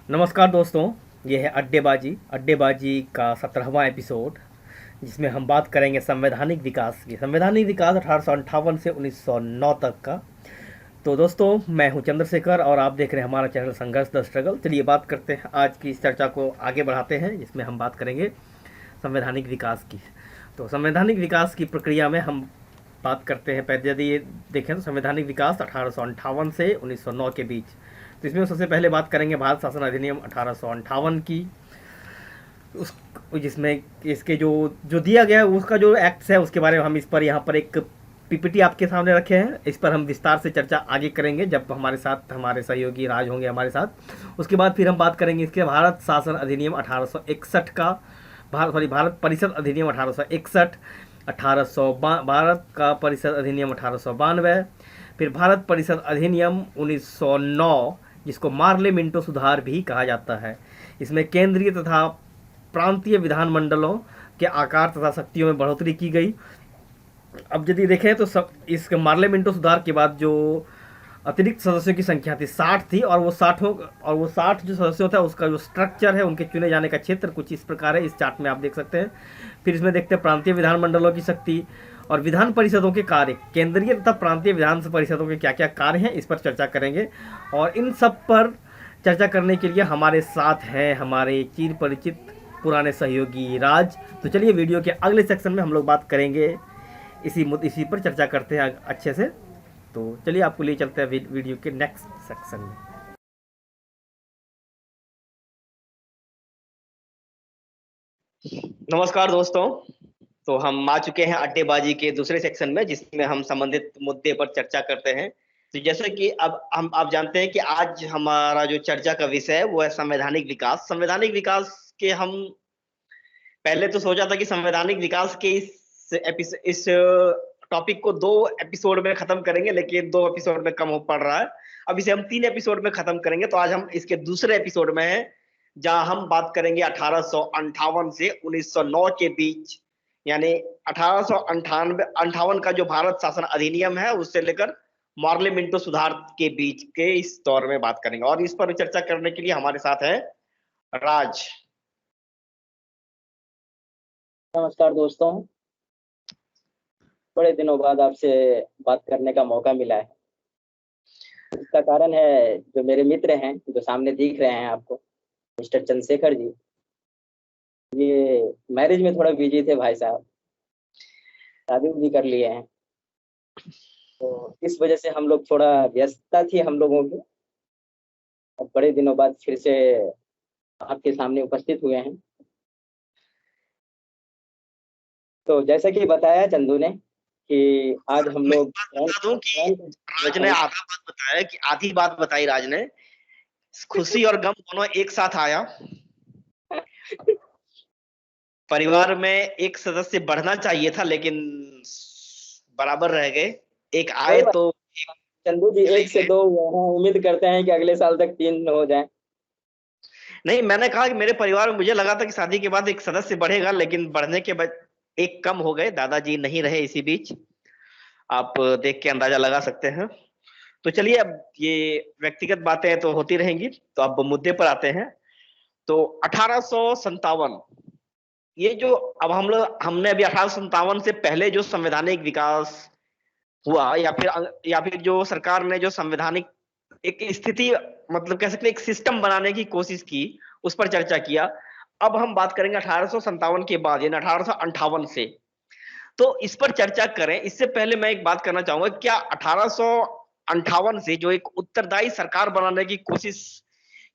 नमस्कार दोस्तों। ये है अड्डेबाजी का 17वां एपिसोड, जिसमें हम बात करेंगे संवैधानिक विकास की। संवैधानिक विकास 1858 से 1909 तक का। तो दोस्तों, मैं हूं चंद्रशेखर और आप देख रहे हैं हमारा चैनल संघर्ष द स्ट्रगल। चलिए बात करते हैं, आज की इस चर्चा को आगे बढ़ाते हैं, जिसमें हम बात करेंगे संवैधानिक विकास की। तो संवैधानिक विकास की प्रक्रिया में हम बात करते हैं, पहले यदि देखें तो संवैधानिक विकास 1858 से 1909 के बीच। तो इसमें सबसे पहले बात करेंगे भारत शासन अधिनियम 1858 की। उस जिसमें इसके जो जो दिया गया है, उसका जो एक्ट्स है उसके बारे में हम इस पर यहाँ पर एक पीपीटी आपके सामने रखे हैं। इस पर हम विस्तार से चर्चा आगे करेंगे जब हमारे साथ हमारे सहयोगी राज होंगे हमारे साथ। उसके बाद फिर हम बात करेंगे इसके भारत शासन अधिनियम 1861 का, भारत परिषद अधिनियम 1861, 1800 भारत का परिषद अधिनियम 1892, फिर भारत परिषद अधिनियम 1909, जिसको मार्ले मिंटो सुधार भी कहा जाता है। इसमें केंद्रीय तथा प्रांतीय विधानमंडलों के आकार तथा शक्तियों में बढ़ोतरी की गई। अब यदि देखें तो सब इस मार्ले मिंटो सुधार के बाद जो अतिरिक्त सदस्यों की संख्या थी 60 थी, और वो 60 जो सदस्यों था उसका जो स्ट्रक्चर है, उनके चुने जाने का क्षेत्र कुछ इस प्रकार है, इस चार्ट में आप देख सकते हैं। फिर इसमें देखते हैं प्रांतीय विधानमंडलों की शक्ति और विधान परिषदों के कार्य, केंद्रीय तथा प्रांतीय विधान परिषदों के क्या क्या कार्य हैं, इस पर चर्चा करेंगे। और इन सब पर चर्चा करने के लिए हमारे साथ हैं हमारे चिर परिचित पुराने सहयोगी राज। तो चलिए वीडियो के अगले सेक्शन में हम लोग बात करेंगे, इसी पर चर्चा करते हैं अच्छे से। तो चलिए आपको ले चलते हैं वीडियो के नेक्स्ट सेक्शन में। नमस्कार दोस्तों। तो हम आ चुके हैं अड्डेबाजी के दूसरे सेक्शन में, जिसमें हम संबंधित मुद्दे पर चर्चा करते हैं। तो जैसे कि अब हम आप जानते हैं कि आज हमारा जो चर्चा का विषय है वो है संवैधानिक विकास। संवैधानिक विकास के हम पहले तो सोचा था कि संवैधानिक विकास के इस टॉपिक को 2 एपिसोड में खत्म करेंगे, लेकिन 2 एपिसोड में कम हो पड़ रहा है। अब इसे हम 3 एपिसोड में खत्म करेंगे। तो आज हम इसके दूसरे एपिसोड में हैं, जहां हम बात करेंगे 1858 से 1909 के बीच, यानी 1858 का जो भारत शासन अधिनियम है उससे लेकर मार्ले मिंटो सुधार के बीच के इस दौर में बात करेंगे। और इस पर चर्चा करने के लिए हमारे साथ है राज। नमस्कार दोस्तों। बड़े दिनों बाद आपसे बात करने का मौका मिला है। इसका कारण है जो मेरे मित्र हैं जो सामने दिख रहे हैं आपको, मिस्टर चंद्रशेखर जी, ये मैरिज में थोड़ा बिजी थे भाई साहब, शादी भी कर लिए हैं। तो इस वजह से हम लोग थोड़ा व्यस्तता थी हम लोगों की। अब बड़े दिनों बाद फिर से आपके सामने उपस्थित हुए हैं। तो जैसा कि बताया चंदू ने कि आज हम मैं लोग बता दूं कि राज ने आधा बात बताया, कि आधी बात बताई राज ने। खुशी और गम दोनों एक साथ आया। परिवार में एक सदस्य बढ़ना चाहिए था, लेकिन बराबर रह गए। एक कोई आए बात तो चंदू जी, चले 1 से गए। 2 हुए हैं, उम्मीद करते हैं कि अगले साल तक 3 हो जाए। नहीं, मैंने कहा कि मेरे परिवार में मुझे लगा था कि शादी के बाद एक सदस्य बढ़ेगा, लेकिन बढ़ने के बाद एक कम हो गए। दादाजी नहीं रहे इसी बीच, आप देख के अंदाजा लगा सकते हैं। तो चलिए, अब ये व्यक्तिगत बातें तो होती रहेंगी। तो अब मुद्दे पर आते हैं। तो 1857, ये जो अब हमने अभी 1857 से पहले जो संवैधानिक विकास हुआ, या फिर जो सरकार ने जो संवैधानिक एक स्थिति, मतलब कह सकते हैं एक सिस्टम बनाने की कोशिश की, उस पर चर्चा किया। अब हम बात करेंगे 1857 के बाद, यानी 1858 से। तो इस पर चर्चा करें इससे पहले मैं एक बात करना चाहूंगा, क्या 1858 से जो एक उत्तरदायी सरकार बनाने की कोशिश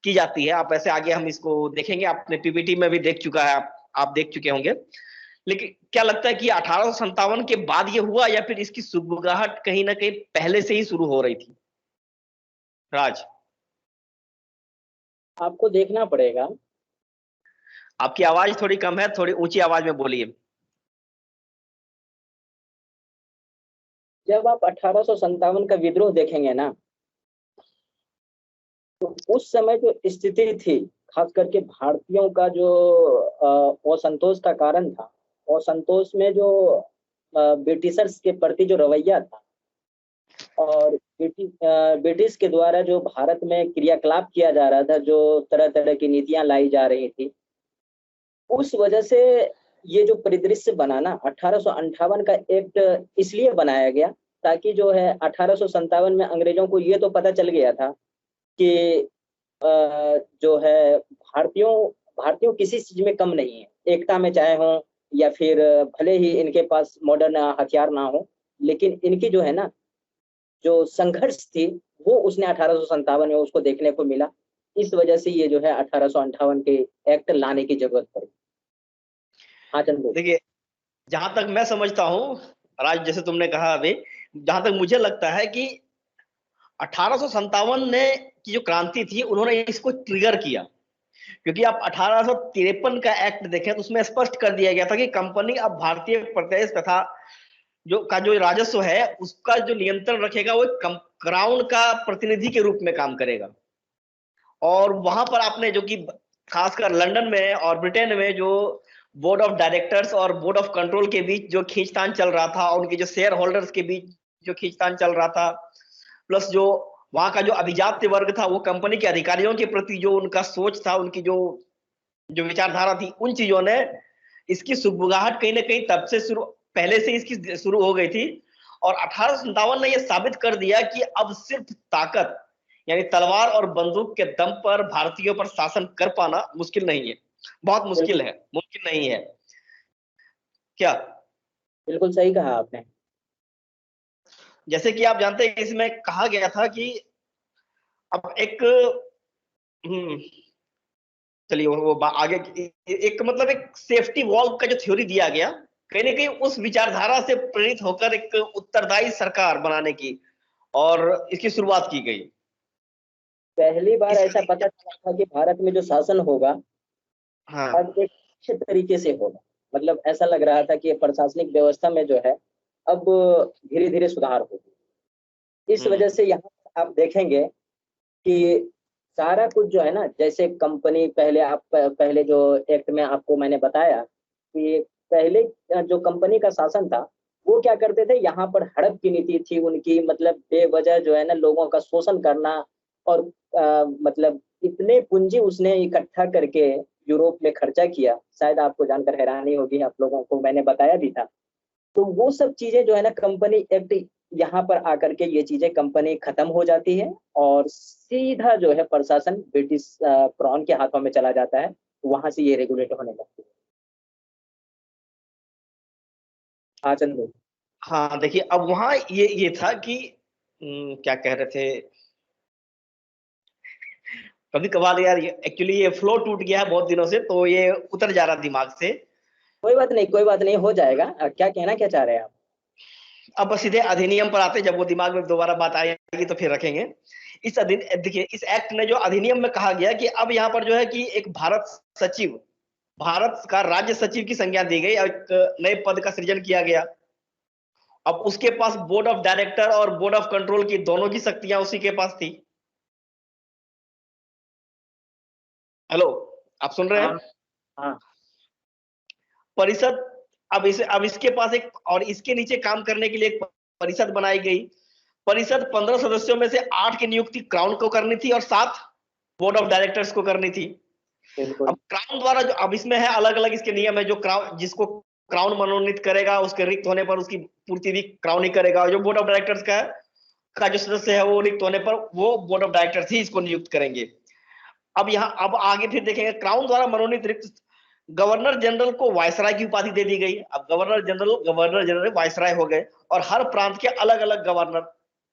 की जाती है, आप ऐसे आगे हम इसको देखेंगे, आपने पीपीटी में भी देख चुका है, आप देख चुके होंगे। लेकिन क्या लगता है कि 1857 के बाद ये हुआ, या फिर इसकी सुगबुगाहट कहीं ना कहीं पहले से ही शुरू हो रही थी? राज, आपको देखना पड़ेगा। आपकी आवाज थोड़ी कम है, थोड़ी ऊंची आवाज में बोलिए। जब आप 1857 का विद्रोह देखेंगे ना, तो उस समय जो स्थिति थी, खास करके भारतीयों का जो असंतोष का कारण था, असंतोष में जो ब्रिटिशर्स के प्रति जो रवैया था, और ब्रिटिश के द्वारा जो भारत में क्रियाकलाप किया जा रहा था, जो तरह तरह की नीतियां लाई जा रही थी, उस वजह से ये जो परिदृश्य बना ना, 1858 का एक्ट इसलिए बनाया गया ताकि जो है 1857 में अंग्रेजों को ये तो पता चल गया था कि जो है भारतीयों भारतीयों किसी चीज में कम नहीं है, एकता में चाहे हो या फिर भले ही इनके पास मॉडर्न हथियार ना हो, लेकिन इनकी जो है ना, जो संघर्ष थी, वो उसने 1857 में उसको देखने को मिला। इस वजह से ये जो है 1858 के एक्ट लाने की जरूरत पड़ी। हाँ चंदू। देखिए, जहां तक मैं समझता हूँ राज, जैसे तुमने कहा अभी, जहां तक मुझे लगता है कि 1857 ने की जो क्रांति थी, उन्होंने इसको ट्रिगर किया। क्योंकि आप 1853 का एक्ट देखें तो उसमें स्पष्ट कर दिया गया था कि कंपनी अब भारतीय प्रदेश तथा जो राजस्व है उसका जो नियंत्रण रखेगा वो क्राउन का प्रतिनिधि के रूप में काम करेगा। और वहां पर आपने जो कि खासकर लंदन में और ब्रिटेन में जो बोर्ड ऑफ डायरेक्टर्स और बोर्ड ऑफ कंट्रोल के बीच जो खींचतान चल रहा था, और उनके जो शेयर होल्डर्स के बीच जो खींचतान चल रहा था, प्लस जो वहां का जो अभिजात्य वर्ग था, वो कंपनी के अधिकारियों के प्रति जो उनका सोच था, उनकी जो जो विचारधारा थी, उन चीजों ने इसकी सुगबुगाहट कहीं ना कहीं तब से शुरू, पहले से इसकी शुरू हो गई थी। और 1857 ने यह साबित कर दिया कि अब सिर्फ ताकत यानी तलवार और बंदूक के दम पर भारतीयों पर शासन कर पाना मुश्किल नहीं है, बहुत मुश्किल है, मुमकिन नहीं है। क्या? बिल्कुल सही कहा आपने। जैसे कि आप जानते हैं, इसमें कहा गया था कि अब एक चलिए वो आगे एक मतलब एक सेफ्टी वॉल्व का जो थ्योरी दिया गया, कहीं ना कहीं उस विचारधारा से प्रेरित होकर एक उत्तरदायी सरकार बनाने की और इसकी शुरुआत की गई। पहली बार ऐसा पता चला था कि भारत में जो शासन होगा हाँ। अब एक अच्छे तरीके से होगा। मतलब ऐसा लग रहा था कि प्रशासनिक व्यवस्था में जो है अब धीरे धीरे सुधार होगी। इस वजह से यहाँ आप देखेंगे कि सारा कुछ जो है ना, जैसे कंपनी पहले जो एक्ट में आपको मैंने बताया कि पहले जो कंपनी का शासन था, वो क्या करते थे, यहाँ पर हड़प की नीति थी उनकी। मतलब बेवजह जो है ना लोगों का शोषण करना, और मतलब इतने पूंजी उसने इकट्ठा करके यूरोप में खर्चा किया, शायद आपको जानकर हैरानी होगी, आप लोगों को मैंने बताया भी था। तो वो सब चीजें जो है ना, कंपनी एक्ट यहाँ पर आकर के ये चीजें कंपनी खत्म हो जाती है, और सीधा जो है प्रशासन ब्रिटिश क्राउन के हाथों में चला जाता है। वहां से ये रेगुलेट होने लगती है। हाँ चंदू। हाँ, देखिए, अब वहां ये था कि क्या कह रहे थे, कभी कभार यार एक्चुअली ये फ्लो टूट गया है बहुत दिनों से, तो ये उतर जा रहा दिमाग से। कोई बात नहीं, कोई बात नहीं, हो जाएगा। क्या कहना क्या चाह रहे हैं आप? अब सीधे अधिनियम पर आते, जब वो दिमाग में दोबारा बात आएगी तो फिर रखेंगे। देखिए, इस एक्ट में जो अधिनियम में कहा गया कि अब यहाँ पर जो है कि एक सचिव भारत का राज्य सचिव की संज्ञा दी गई और एक नए पद का सृजन किया गया। अब उसके पास बोर्ड ऑफ डायरेक्टर और बोर्ड ऑफ कंट्रोल की दोनों की शक्तियां उसी के पास थी। हेलो, आप सुन रहे हाँ। हैं? हाँ। परिषद, अब इसके पास एक, और इसके नीचे काम करने के लिए एक परिषद बनाई गई। परिषद 15 सदस्यों में से 8 की नियुक्ति क्राउन को करनी थी और 7 बोर्ड ऑफ डायरेक्टर्स को करनी थी। बिल्कुल। अब क्राउन द्वारा जो, अब इसमें है अलग अलग इसके नियम है, जो क्राउन जिसको क्राउन मनोनीत करेगा उसके रिक्त होने पर उसकी पूर्ति भी क्राउन ही करेगा। और जो बोर्ड ऑफ डायरेक्टर्स का जो सदस्य है वो रिक्त होने पर वो बोर्ड ऑफ डायरेक्टर्स ही इसको नियुक्त करेंगे। अब आगे फिर देखेंगे, क्राउन द्वारा मनोनीत रिक्त गवर्नर जनरल को वायसराय की उपाधि दे दी गई। अब गवर्नर जनरल वायसराय हो गए, और हर प्रांत के अलग अलग गवर्नर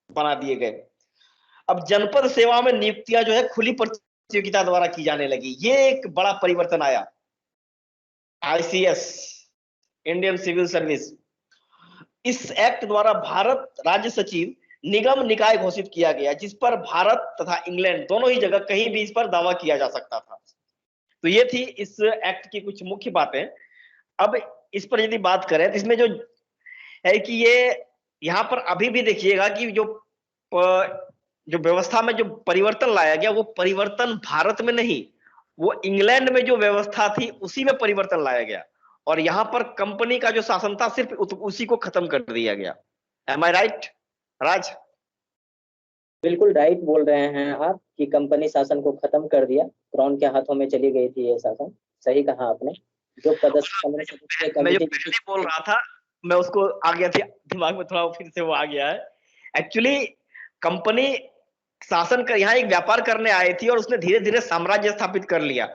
बना दिए गए। अब जनपद सेवा में नियुक्तियां जो है खुली प्रतियोगिता द्वारा की जाने लगी। ये एक बड़ा परिवर्तन आया। आईसीएस, इंडियन सिविल सर्विस, इस एक्ट द्वारा भारत राज्य सचिव निगम निकाय घोषित किया गया, जिस पर भारत तथा इंग्लैंड दोनों ही जगह कहीं भी इस पर दावा किया जा सकता था। तो ये थी इस एक्ट की कुछ मुख्य बातें। अब इस पर यदि बात करें तो इसमें जो है कि ये यहाँ पर अभी भी देखिएगा कि जो व्यवस्था में जो परिवर्तन लाया गया, वो परिवर्तन भारत में नहीं, वो इंग्लैंड में जो व्यवस्था थी उसी में परिवर्तन लाया गया। और यहाँ पर कंपनी का जो शासन था सिर्फ उसी को खत्म कर दिया गया। एम आई राइट राज? बिल्कुल राइट बोल रहे हैं आप कि कंपनी शासन को खत्म कर दिया, क्राउन के हाथों में चली गई थी ये शासन। सही कहा आपने। जो और पदस्थ आपने 15 जो सदस्यीय मैं जो कमेटी पहले बोल रहा था, मैं उसको आ गया थी दिमाग में, थोड़ा फिर से वो आ गया है। एक्चुअली कंपनी शासन कर यहाँ एक व्यापार करने आई थी और उसने धीरे धीरे साम्राज्य स्थापित कर लिया।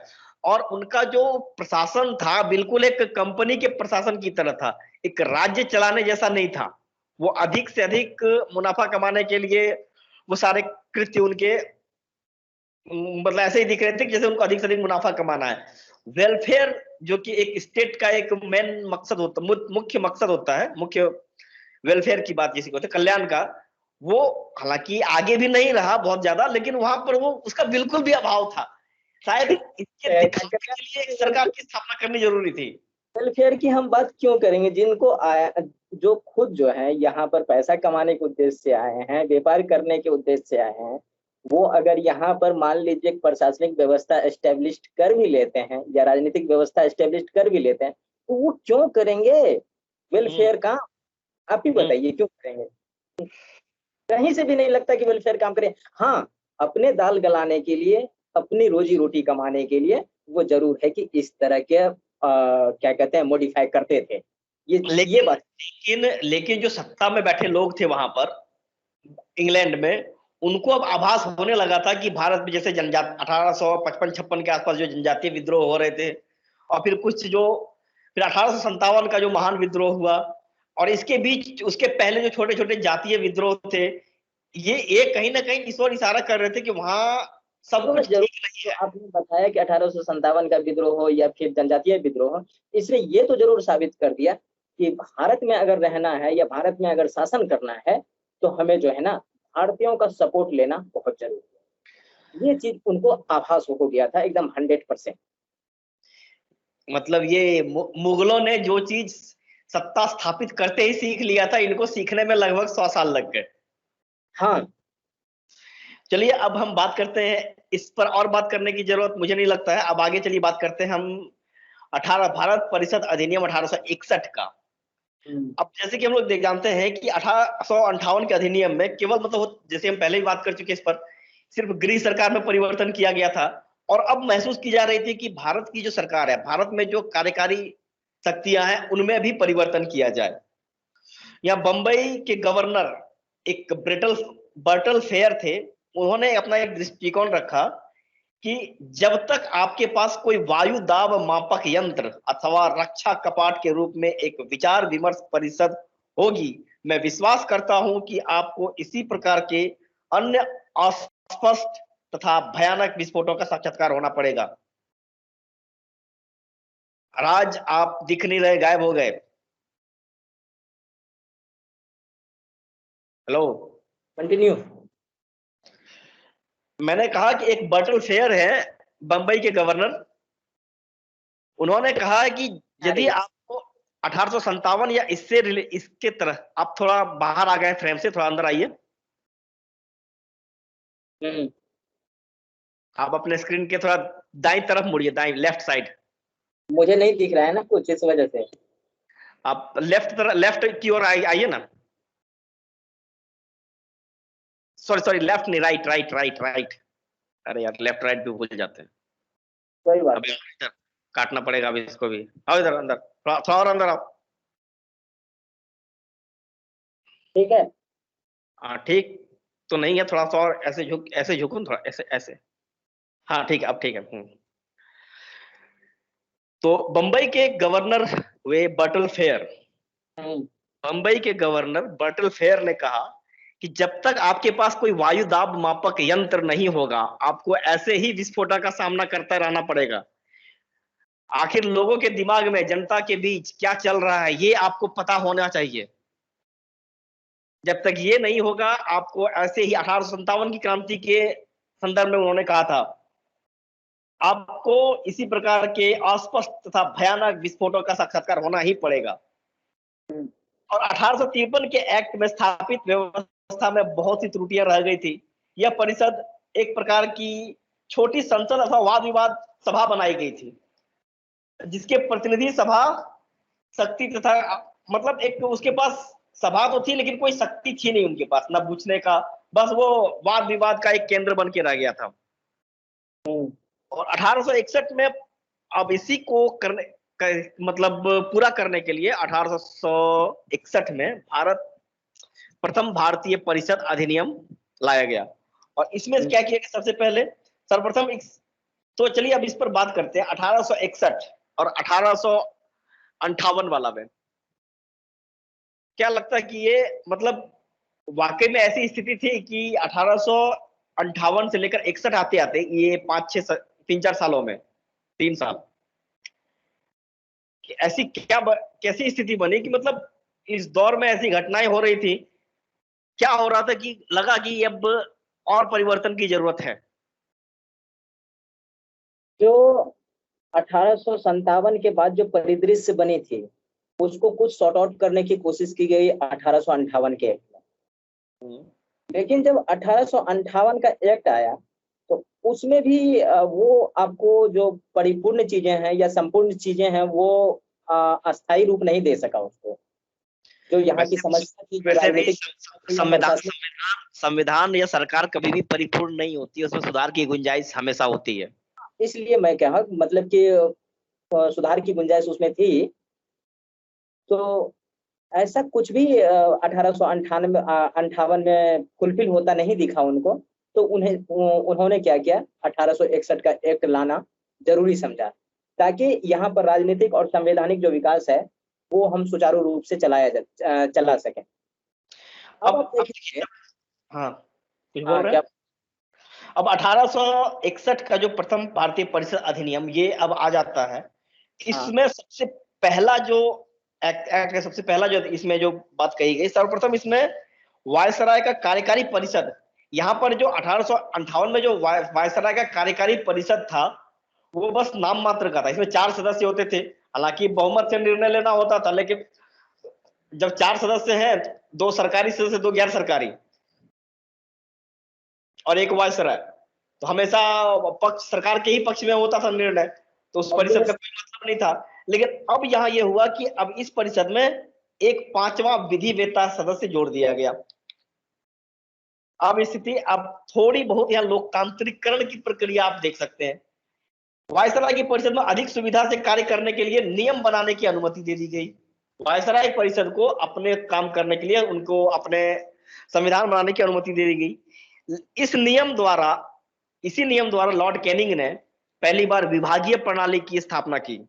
और उनका जो प्रशासन था बिल्कुल एक कंपनी के प्रशासन की तरह था, एक राज्य चलाने जैसा नहीं था। वो अधिक से अधिक मुनाफा कमाने के लिए वो सारे कृत्य उनके मतलब ऐसे ही दिख रहे थे कि जैसे उनको अधिक से अधिक मुनाफा कमाना है। वेलफेयर जो कि एक स्टेट का एक मेन मकसद होता, मुख्य मकसद होता है, मुख्य वेलफेयर की बात जिसे कहते हैं, कल्याण का, वो हालांकि आगे भी नहीं रहा बहुत ज्यादा, लेकिन वहां पर वो उसका बिल्कुल भी अभाव था। शायद इसके दिखाने के लिए एक सरकार की स्थापना करनी जरूरी थी। वेलफेयर की हम बात क्यों करेंगे? जिनको जो खुद जो है यहाँ पर पैसा कमाने के उद्देश्य से आए हैं, व्यापार करने के उद्देश्य से आए हैं, वो अगर यहाँ पर मान लीजिए एक प्रशासनिक व्यवस्था एस्टेब्लिश कर भी लेते हैं या राजनीतिक व्यवस्था एस्टेब्लिश कर भी लेते हैं, तो वो क्यों करेंगे हम्म। वेलफेयर का? आप ही हम्म। बताइए क्यों करेंगे? कहीं से भी नहीं लगता कि वेलफेयर काम करें। हाँ, अपने दाल गलाने के लिए, अपनी रोजी रोटी कमाने के लिए वो जरूर है कि इस तरह के क्या कहते हैं, मॉडिफाई करते थे। ये लेकिन बात। लेकिन जो सत्ता में बैठे लोग थे वहां पर इंग्लैंड में, उनको अब आभास होने लगा था कि भारत में जैसे जनजाति 1855-56 के आसपास जो जनजातीय विद्रोह हो रहे थे, और फिर कुछ जो फिर 1857 का जो महान विद्रोह हुआ, और इसके बीच उसके पहले जो छोटे छोटे जातीय विद्रोह थे, ये कहीं ना कहीं इस ओर इशारा कर रहे थे कि वहां सब जरूर कुछ जरूर। ठीक नहीं तो है। आपने बताया कि 1857 का विद्रोह हो या फिर जनजातीय विद्रोह हो, इसने ये तो जरूर साबित कर दिया कि भारत में अगर रहना है या भारत में अगर शासन करना है, तो हमें जो है ना, भारतीयों का सपोर्ट लेना बहुत जरूरी है। ये चीज उनको आभास हो गया था एकदम 100%। मतलब ये मुगलों ने जो चीज सत्ता स्थापित करते ही सीख लिया था, इनको सीखने में लगभग 100 साल लग गए। हाँ। चलिए अब हम बात करते हैं इस पर, और बात करने की जरूरत मुझे नहीं लगता है। अब आगे चलिए बात करते हैं हम 18 भारत परिषद अधिनियम 1861 का। हम्म। अब जैसे कि हम लोग देख जानते हैं कि 1858 के अधिनियम में केवल मतलब जैसे हम पहले ही बात कर चुके इस पर, सिर्फ गृह सरकार में परिवर्तन किया गया था। और अब महसूस की जा रही थी कि भारत की जो सरकार है, भारत में जो कार्यकारी शक्तियां हैं, उनमें भी परिवर्तन किया जाए। यहाँ बंबई के गवर्नर एक बर्टल फेयर थे, उन्होंने अपना एक दृष्टिकोण रखा कि जब तक आपके पास कोई वायु दाब मापक यंत्र अथवा रक्षा कपाट के रूप में एक विचार विमर्श परिषद होगी, मैं विश्वास करता हूं कि आपको इसी प्रकार के अन्य अस्पष्ट तथा भयानक विस्फोटों का साक्षात्कार होना पड़ेगा। राज आप दिख नहीं रहे, गायब हो गए। हेलो। कंटिन्यू। मैंने कहा कि एक बर्टल फेयर है, बंबई के गवर्नर, उन्होंने कहा है कि यदि आपको 1857 या इसके तरह, आप थोड़ा बाहर आ गए फ्रेम से, थोड़ा अंदर आइए। हम्म। आप अपने स्क्रीन के थोड़ा दाईं तरफ मुड़िए, दाईं लेफ्ट साइड। मुझे नहीं दिख रहा है ना कुछ, इस वजह से। आप लेफ्ट की ओर आइए ना। सॉरी सॉरी, लेफ्ट नहीं, राइट राइट राइट राइट। अरे यार, लेफ्ट राइट भी भूल जाते हैं। कोई बात अभी नहीं। इधर काटना पड़ेगा अभी इसको भी। आओ इधर अंदर, थोड़ा थोड़ा और अंदर आओ। ठीक है। हाँ ठीक तो नहीं है, थोड़ा सा और ऐसे झुकूं, थोड़ा ऐसे ऐसे। हाँ ठीक है, अब ठीक है। तो बंबई के गवर्नर हुए बर्टल फेयर। हम्म। बंबई के गवर्नर बर्टल फेयर ने कहा कि जब तक आपके पास कोई वायु दाब मापक यंत्र नहीं होगा, आपको ऐसे ही विस्फोटों का सामना करता रहना पड़ेगा। आखिर लोगों के दिमाग में, जनता के बीच क्या चल रहा है, ये आपको पता होना चाहिए। जब तक ये नहीं होगा, आपको ऐसे ही 1857 की क्रांति के संदर्भ में उन्होंने कहा था, आपको इसी प्रकार के अस्पष्ट तथा भयानक विस्फोटों का साक्षात्कार होना ही पड़ेगा। हम्म। और 1853 के एक्ट में स्थापित व्यवस्था में बहुत सी त्रुटियां रह गई थी। यह परिषद एक प्रकार की छोटी संसद अथवा वाद विवाद सभा बनाई गई थी, जिसके प्रतिनिधि सभा शक्ति तथा मतलब एक उसके पास सभा तो थी, लेकिन कोई शक्ति थी नहीं उनके पास, ना पूछने का, बस वो वाद विवाद का एक केंद्र बन के रह गया था। और 1861 में अब इसी को करने मतलब पूरा करने के लिए 1861 में प्रथम भारतीय परिषद अधिनियम लाया गया। और इसमें क्या किया गया सबसे पहले, सर्वप्रथम तो चलिए अब इस पर बात करते हैं 1861 और 1858 वाला में। क्या लगता है कि ये मतलब वाकई में ऐसी स्थिति थी कि 1858 से लेकर 61 आते आते ये 3-4 सालों में 3 साल कि ऐसी कैसी स्थिति बनी कि मतलब इस दौर में ऐसी घटनाएं हो रही थी, क्या हो रहा था कि लगा कि अब और परिवर्तन की जरूरत है। जो 1857 के बाद जो परिदृश्य बनी थी उसको कुछ सॉर्ट आउट करने की कोशिश की गई 1858 के एक्ट में। लेकिन जब 1858 का एक्ट आया तो उसमें भी वो आपको जो परिपूर्ण चीजें हैं या संपूर्ण चीजें हैं वो अस्थायी रूप नहीं दे सका उसको। जो यहाँ की समस्या थी, जो राजनीतिक संविधान या सरकार कभी भी परिपूर्ण नहीं होती है, उसमें सुधार की गुंजाइश हमेशा होती है। इसलिए मैं कहा मतलब कि सुधार की गुंजाइश उसमें थी। तो ऐसा कुछ भी 1858 में फुलफिल होता नहीं दिखा उनको। तो उन्होंने क्या किया, 1861 का एक्ट लाना जरूरी समझा ताकि यहाँ पर राजनीतिक और संवैधानिक जो विकास है वो हम सुचारू रूप से चला सके। अब आप देखिए, हाँ कुछ बोल रहे हैं। अब 1861 का जो प्रथम भारतीय परिषद अधिनियम ये अब आ जाता है। इसमें सबसे पहला जो एक्ट सबसे पहला जो इसमें जो बात कही गई, सर्वप्रथम इसमें वायसराय का कार्यकारी परिषद, यहाँ पर जो 1858 में जो वायसराय का कार्यकारी परिषद था वो बस नाम मात्र का था। इसमें 4 सदस्य होते थे, हालांकि बहुमत से निर्णय लेना होता था, लेकिन जब 4 सदस्य हैं, 2 सरकारी सदस्य 2 गैर सरकारी और एक वायसराय, तो हमेशा पक्ष सरकार के ही पक्ष में होता था निर्णय, तो उस परिषद का कोई मतलब नहीं था। लेकिन अब यहाँ ये हुआ कि अब इस परिषद में एक 5वां विधि वेता सदस्य जोड़ दिया गया। अब स्थिति अब थोड़ी बहुत यहाँ लोकतांत्रिकरण की प्रक्रिया आप देख सकते हैं। वायसराय की परिषद में अधिक सुविधा से कार्य करने के लिए नियम बनाने की अनुमति दे दी गई। वायसराय परिषद को अपने काम करने के लिए उनको अपने संविधान बनाने की अनुमति दे दी गई। इसी नियम द्वारा लॉर्ड कैनिंग ने पहली बार विभागीय प्रणाली की स्थापना की।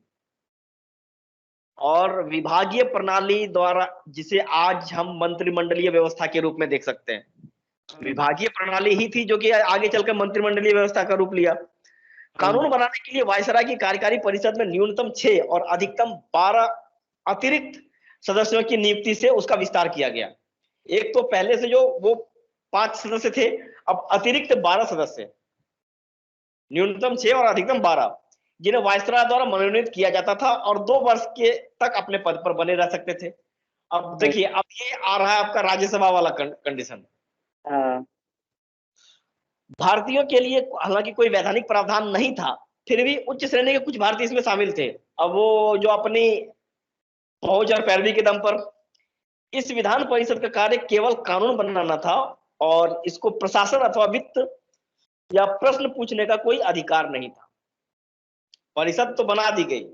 और विभागीय प्रणाली द्वारा, जिसे आज हम मंत्रिमंडलीय व्यवस्था के रूप में देख सकते हैं, विभागीय प्रणाली ही थी जो कि आगे चलकर मंत्रिमंडलीय व्यवस्था का रूप लिया। कानून बनाने के लिए वायसराय की कार्यकारी परिषद में न्यूनतम 6 और अधिकतम 12 अतिरिक्त सदस्यों की नियुक्ति से उसका विस्तार किया गया। एक तो पहले से जो वो 5 सदस्य थे, अब अतिरिक्त 12 सदस्य, न्यूनतम 6 और अधिकतम 12, जिन्हें वायसराय द्वारा मनोनीत किया जाता था और 2 वर्ष के तक अपने पद पर बने रह सकते थे। अब देखिए, अब ये आ रहा है आपका राज्यसभा वाला कंडीशन। भारतीयों के लिए हालांकि कोई वैधानिक प्रावधान नहीं था, फिर भी उच्च श्रेणी के कुछ भारतीय इसमें शामिल थे। अब वो जो अपनी पहुंच और पैरवी के दम पर, इस विधान परिषद का कार्य केवल कानून बनाना था और इसको प्रशासन अथवा वित्त या प्रश्न पूछने का कोई अधिकार नहीं था। परिषद तो बना दी गई,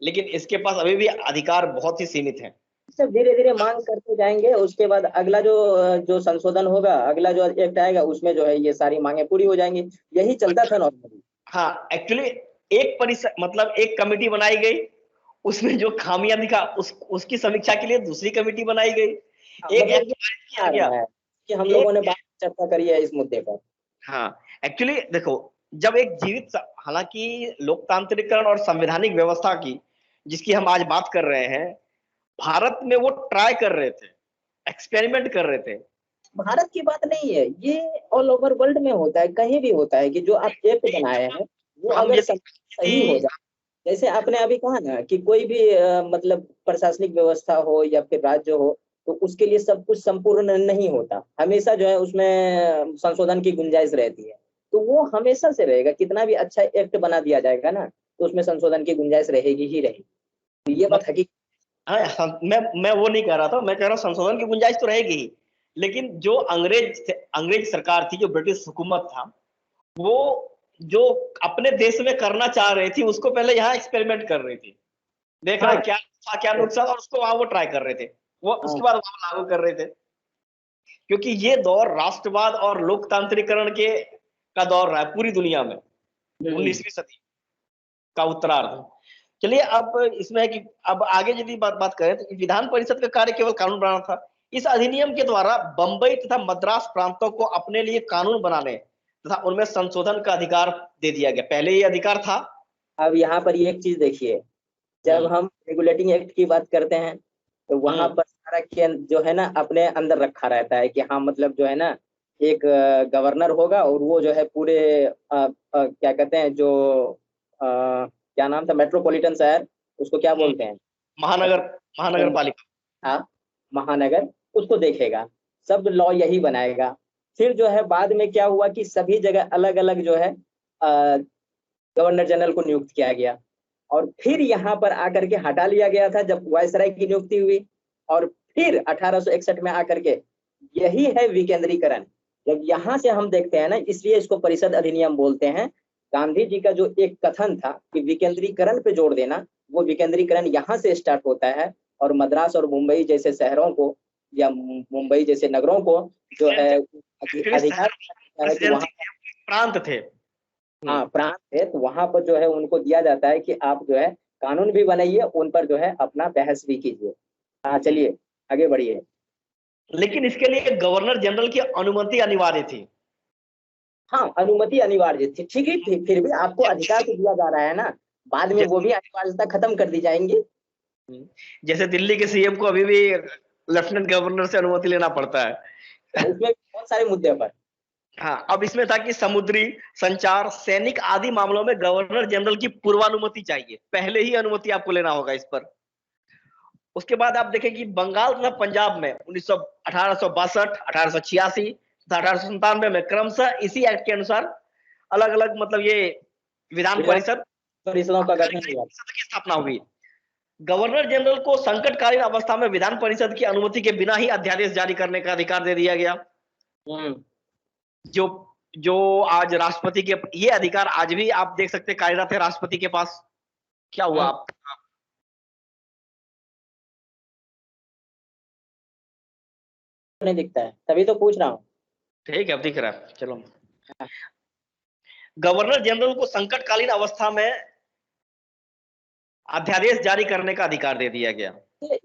लेकिन इसके पास अभी भी अधिकार बहुत ही सीमित हैं। सब धीरे धीरे मांग करते जाएंगे, उसके बाद अगला जो संशोधन होगा, अगला जो एक्ट आएगा उसमें जो है ये सारी मांगे पूरी हो जाएंगी। यही चलता था नॉर्मली। हाँ, एक्चुअली एक परिषद मतलब एक कमेटी बनाई गई, उसमें जो खामियां दिखा उसकी समीक्षा के लिए दूसरी कमेटी बनाई गई। एक एक्ट किया गया कि हम लोगों ने बात चर्चा करी है इस मुद्दे पर। हाँ, एक्चुअली देखो, जब एक जीवित, हालांकि लोकतांत्रिकरण और संवैधानिक व्यवस्था की जिसकी हम आज बात कर रहे हैं, भारत में वो ट्राई कर रहे थे, एक्सपेरिमेंट कर रहे थे। भारत की बात नहीं है, ये ऑल ओवर वर्ल्ड में होता है, कहीं भी होता है कि जो आप एक्ट बनाए हैं वो अगर सही हो जाए, जैसे आपने अभी कहा ना कि कोई भी मतलब प्रशासनिक व्यवस्था हो या फिर राज्य हो, तो उसके लिए सब कुछ संपूर्ण नहीं होता, हमेशा जो है उसमें संशोधन की गुंजाइश रहती है। तो वो हमेशा से रहेगा, कितना भी अच्छा एक्ट बना दिया जाएगा ना तो उसमें संशोधन की गुंजाइश रहेगी ही रहेगी। तो ये बात हकीकत। मैं वो नहीं कह रहा था, मैं कह रहा हूँ संशोधन की गुंजाइश तो रहेगी ही, लेकिन जो अंग्रेज सरकार थी, जो ब्रिटिश हुकूमत था, वो जो अपने देश में करना चाह रही थी उसको पहले यहाँ एक्सपेरिमेंट कर रही थी, देख रहा हाँ क्या था क्या नुकसान, और उसको वहां वो ट्राई कर रहे थे, वो हाँ उसके बाद वहां लागू कर रहे थे। क्योंकि ये दौर राष्ट्रवाद और लोकतांत्रिकरण के का दौर रहा है पूरी दुनिया में, 19वीं सदी का उत्तरार्ध। चलिए अब इसमें है कि अब आगे यदि बात करें तो विधान परिषद का कार्य केवल कानून बनाना था। इस अधिनियम के द्वारा बंबई तथा मद्रास प्रांतों को अपने लिए कानून बनाने तथा उनमें संशोधन का अधिकार दे दिया गया। पहले ये अधिकार था। अब यहाँ पर एक चीज देखिए, जब हम रेगुलेटिंग एक्ट की बात करते हैं तो वहां पर सारा जो है ना अपने अंदर रखा रहता है कि हाँ मतलब जो है ना एक गवर्नर होगा और वो जो है पूरे क्या कहते हैं जो क्या नाम था, मेट्रोपॉलिटन शहर, उसको क्या बोलते हैं, महानगर, महानगर पालिका, हाँ महानगर, उसको देखेगा, सब लॉ यही बनाएगा। फिर जो है बाद में क्या हुआ कि सभी जगह अलग अलग जो है गवर्नर जनरल को नियुक्त किया गया, और फिर यहाँ पर आकर के हटा लिया गया था जब वायसराय की नियुक्ति हुई, और फिर 1861 में आकर के यही है विकेंद्रीकरण। जब यहाँ से हम देखते हैं ना, इसलिए इसको परिषद अधिनियम बोलते हैं। गांधी जी का जो एक कथन था कि विकेंद्रीकरण पे जोर देना, वो विकेंद्रीकरण यहाँ से स्टार्ट होता है, और मद्रास और मुंबई जैसे शहरों को या मुंबई जैसे नगरों को जो है अधिकार है कि वहाँ प्रांत थे, हाँ प्रांत है, तो वहां पर जो है उनको दिया जाता है कि आप जो है कानून भी बनाइए, उन पर जो है अपना बहस भी कीजिए। हाँ चलिए आगे बढ़िए। लेकिन इसके लिए गवर्नर जनरल की अनुमति अनिवार्य थी। हाँ अनुमति अनिवार्य थी, ठीक है, फिर भी आपको अधिकार तो दिया जा रहा है ना, बाद में वो भी अनिवार्यता खत्म कर दी जाएंगी। जैसे दिल्ली के सीएम को अभी भी लेफ्टिनेंट गवर्नर से अनुमति लेना पड़ता है। उसमें बहुत सारे मुद्दे पर। हाँ, अब इसमें था कि समुद्री संचार, सैनिक आदि मामलों में गवर्नर जनरल की पूर्वानुमति चाहिए, पहले ही अनुमति आपको लेना होगा इस पर। उसके बाद आप देखें कि बंगाल तथा पंजाब में 1862, 1886 तथा 1897 में क्रमशः इसी एक्ट के अनुसार अलग अलग मतलब ये विधान परिषदों का गठन हुआ। की स्थापना हुई। गवर्नर जनरल को संकटकालीन अवस्था में विधान परिषद की अनुमति के बिना ही अध्यादेश जारी करने का अधिकार दे दिया गया। जो जो आज राष्ट्रपति के ये अधिकार आज भी आप देख सकते कार्यरत है राष्ट्रपति के पास। क्या हुआ आप नहीं दिखता है, तभी तो पूछ रहा हूँ। ठीक है, अब दिख रहा है, चलो। गवर्नर जनरल को संकटकालीन अवस्था में अध्यादेश जारी करने का अधिकार दे दिया गया।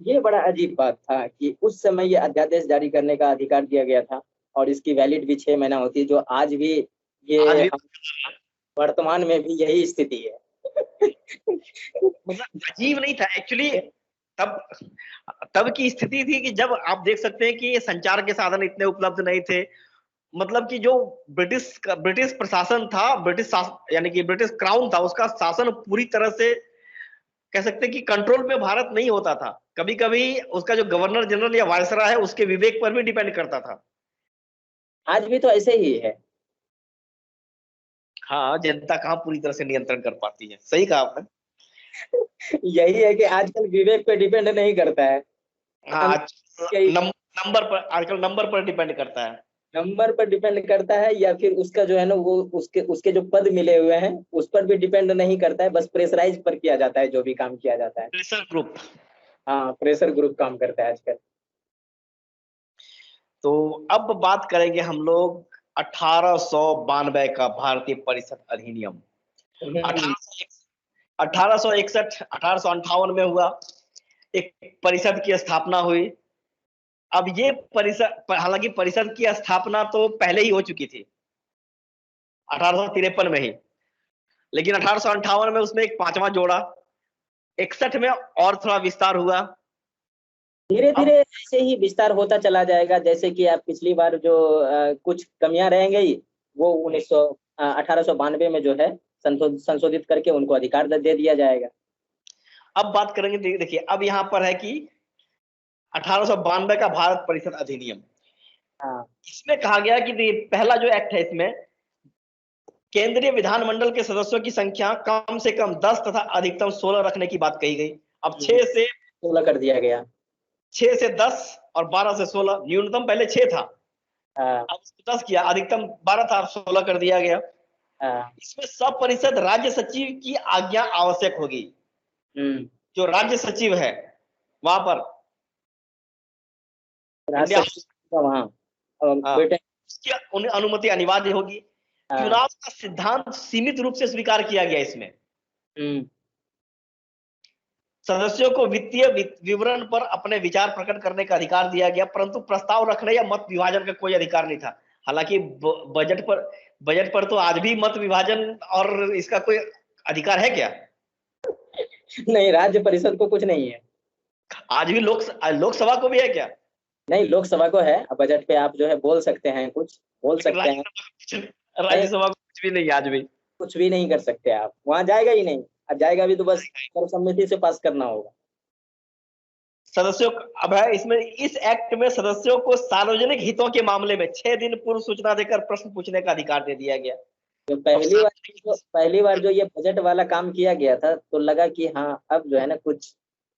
ये बड़ा अजीब बात था कि उस समय ये अध्यादेश जारी करने का अधिकार दिया गया था, और इसकी वैलिड भी 6 महीना होती है, जो आज भी ये वर्तमान में भी यही स्थिति है। मतलब अजीब नहीं था एक्चुअली, तब की स्थिति थी कि जब आप देख सकते हैं कि ये संचार के साधन इतने उपलब्ध नहीं थे। मतलब कि जो ब्रिटिश प्रशासन था, यानी कि ब्रिटिश क्राउन था, उसका शासन पूरी तरह से कह सकते हैं कि कंट्रोल में भारत नहीं होता था। कभी कभी उसका जो गवर्नर जनरल या वायसराय है उसके विवेक पर भी डिपेंड करता था। आज भी तो ऐसे ही है। हाँ, जनता कहाँ पूरी तरह से नियंत्रण कर पाती है, सही कहा आपने। यही है कि आजकल विवेक पे डिपेंड नहीं करता है। हाँ, आजकल नंबर पर डिपेंड करता है। नंबर पर डिपेंड करता है, या फिर उसका जो है ना वो उसके जो पद मिले हुए हैं उस पर भी डिपेंड नहीं करता है, बस प्रेशराइज पर किया जाता है जो भी काम किया जाता है। Pressure group. हाँ प्रेशर ग्रुप काम करता है आजकल। तो अब बात करेंगे हम लोग 1892 का भारतीय परिषद अधिनियम। 1861 1858 में हुआ, एक परिषद की स्थापना हुई। अब ये परिषद, हालांकि परिषद की स्थापना तो पहले ही हो चुकी थी 1853 में ही, लेकिन 1858 में उसमें एक पांचवा जोड़ा, 61 में और थोड़ा विस्तार हुआ। धीरे धीरे ऐसे ही विस्तार होता चला जाएगा, जैसे कि आप पिछली बार जो कुछ कमियां रह गई वो 1892 में जो है संशोधित करके उनको अधिकार दे दिया जाएगा। अब बात करेंगे, देखिए अब यहाँ पर है कि 1892 का भारत परिषद अधिनियम। इसमें कहा गया कि पहला जो एक्ट है इसमें केंद्रीय विधानमंडल के सदस्यों की संख्या कम से कम 10 तथा अधिकतम 16 रखने की बात कही गई। अब 6 से 16 कर दिया गया, 6 से 10 और 12 से 16, न्यूनतम पहले 6 था, हाँ अब 10 किया, अधिकतम 12 था, 16 कर दिया गया। हाँ। इसमें सब परिषद राज्य सचिव की आज्ञा आवश्यक होगी। जो राज्य सचिव है वहां पर इंडिया राष्ट्र वहाँ हाँ, बेटे। उसकी अनुमति अनिवार्य होगी। हाँ। चुनाव का सिद्धांत सीमित रूप से स्वीकार किया गया इसमें। हम्म। सदस्यों को वित्तीय विवरण पर अपने विचार प्रकट करने का अधिकार दिया गया, परंतु प्रस्ताव रखने या मत विभाजन का कोई अधिकार नहीं था। हालांकि बजट पर तो आज भी मत विभाजन और इसका कोई अधिकार है क्या? नहीं, राज्य परिषद को कुछ नहीं है। आज भी लोकसभा को भी है क्या? नहीं, लोकसभा को है। बजट पे आप जो है बोल सकते हैं, कुछ बोल लेकिन सकते हैं। नहीं, राज्यसभा को कुछ भी नहीं आज भी। कुछ भी नहीं कर सकते आप, वहां जाएगा ही नहीं। अब जाएगा भी तो बस सर्वसम्मति से पास करना होगा। सदस्यों अब है इसमें, इस एक्ट में सदस्यों को सार्वजनिक हितों के मामले में 6 दिन पूर्व सूचना देकर प्रश्न पूछने का अधिकार दे दिया गया। तो अब पहली बार जो ये बजट वाला काम किया गया था, तो लगा कि हाँ अब जो है ना कुछ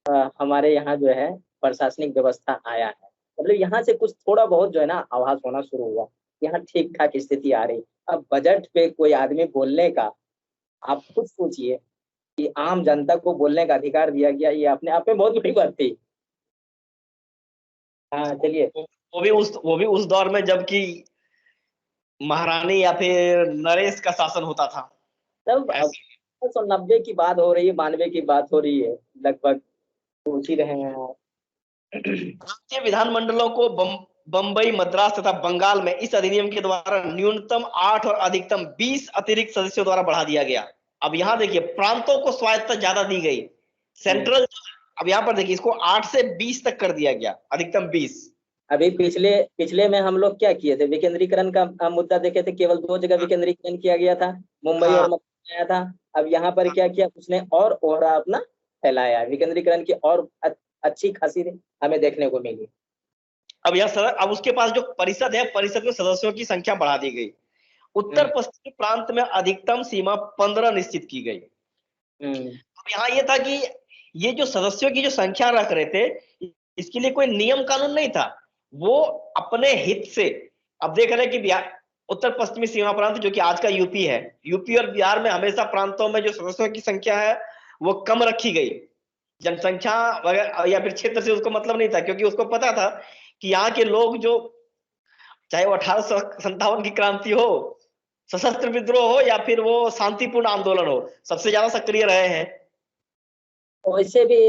हमारे यहाँ जो है प्रशासनिक व्यवस्था आया है। मतलब यहाँ से कुछ थोड़ा बहुत जो है ना आभास होना शुरू हुआ, यहाँ ठीक ठाक स्थिति आ रही। अब बजट पे कोई आदमी बोलने का, आप खुद सोचिए कि आम जनता को बोलने का अधिकार दिया गया, ये अपने आप में बहुत बड़ी बात थी। हाँ चलिए। वो भी उस दौर में जबकि महारानी या फिर नरेश का शासन होता था। तब अब 1990 की बात हो रही है, 92 की बात हो रही है, लगभग सोच ही रहे हैं आप। भारतीय विधानमंडलों को बंबई, मद्रास तथा बंगाल में इस अधिनियम के द्वारा न्यूनतम 8 और अधिकतम 20 अतिरिक्त सदस्यों द्वारा बढ़ा दिया गया। अब यहाँ देखिए, प्रांतों को स्वायत्तता ज्यादा दी गई। सेंट्रल, अब यहाँ पर देखिए, इसको 8 से 20 तक कर दिया गया, अधिकतम 20। अभी पिछले पिछले में हम लोग क्या किए थे, विकेंद्रीकरण का मुद्दा देखे थे। केवल 2 जगह विकेंद्रीकरण किया गया था, मुंबई हाँ, और मद्रास आया था। अब यहाँ पर क्या किया उसने, और ओहरा अपना फैलाया। विकेंद्रीकरण की और अच्छी खासी हमें देखने को मिली। अब उसके पास जो परिषद है, परिषद में सदस्यों की संख्या बढ़ा दी गई। उत्तर पश्चिमी प्रांत में अधिकतम सीमा 15 निश्चित की गई। अब यहाँ ये था कि ये जो सदस्यों की जो संख्या रख रहे थे, इसके लिए कोई नियम कानून नहीं था, वो अपने हित से। अब देख रहे हैं कि बिहार, उत्तर पश्चिमी सीमा प्रांत जो कि आज का यूपी है, यूपी और बिहार में हमेशा प्रांतों में जो सदस्यों की संख्या है वो कम रखी गई। जनसंख्या वगैरह या फिर क्षेत्र से उसको मतलब नहीं था, क्योंकि उसको पता था कि यहाँ के लोग जो, चाहे वो 1857 की क्रांति हो, सशस्त्र विद्रोह हो या फिर वो शांतिपूर्ण आंदोलन हो, सबसे ज्यादा सक्रिय रहे हैं। वैसे भी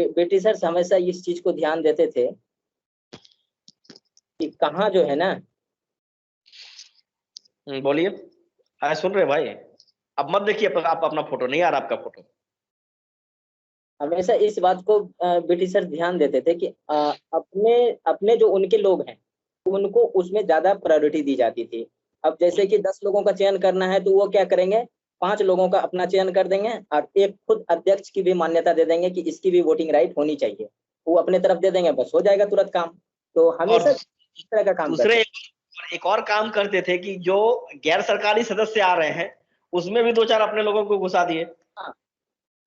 ब्रिटिशर्स हमेशा इस चीज को ध्यान देते थे कि कहाँ जो है ना। बोलिए, हाँ सुन रहे भाई। अब मत देखिए, आप अपना फोटो नहीं आ रहा, आपका फोटो। हमेशा इस बात को ब्रिटिशर्स ध्यान देते थे कि अपने अपने जो उनके लोग हैं उनको उसमें ज्यादा प्रायोरिटी दी जाती थी। अब जैसे कि 10 लोगों का चयन करना है तो वो क्या करेंगे, 5 लोगों का अपना चयन कर देंगे और एक खुद अध्यक्ष की भी मान्यता दे देंगे कि इसकी भी वोटिंग राइट होनी चाहिए। वो अपने तरफ दे देंगे, बस हो जाएगा तुरंत काम। तो और हमेशा इस तरह का काम करते दूसरे एक और काम करते थे कि जो गैर सरकारी सदस्य आ रहे हैं उसमें भी 2-4 अपने लोगों को घुसा दिए। हैं।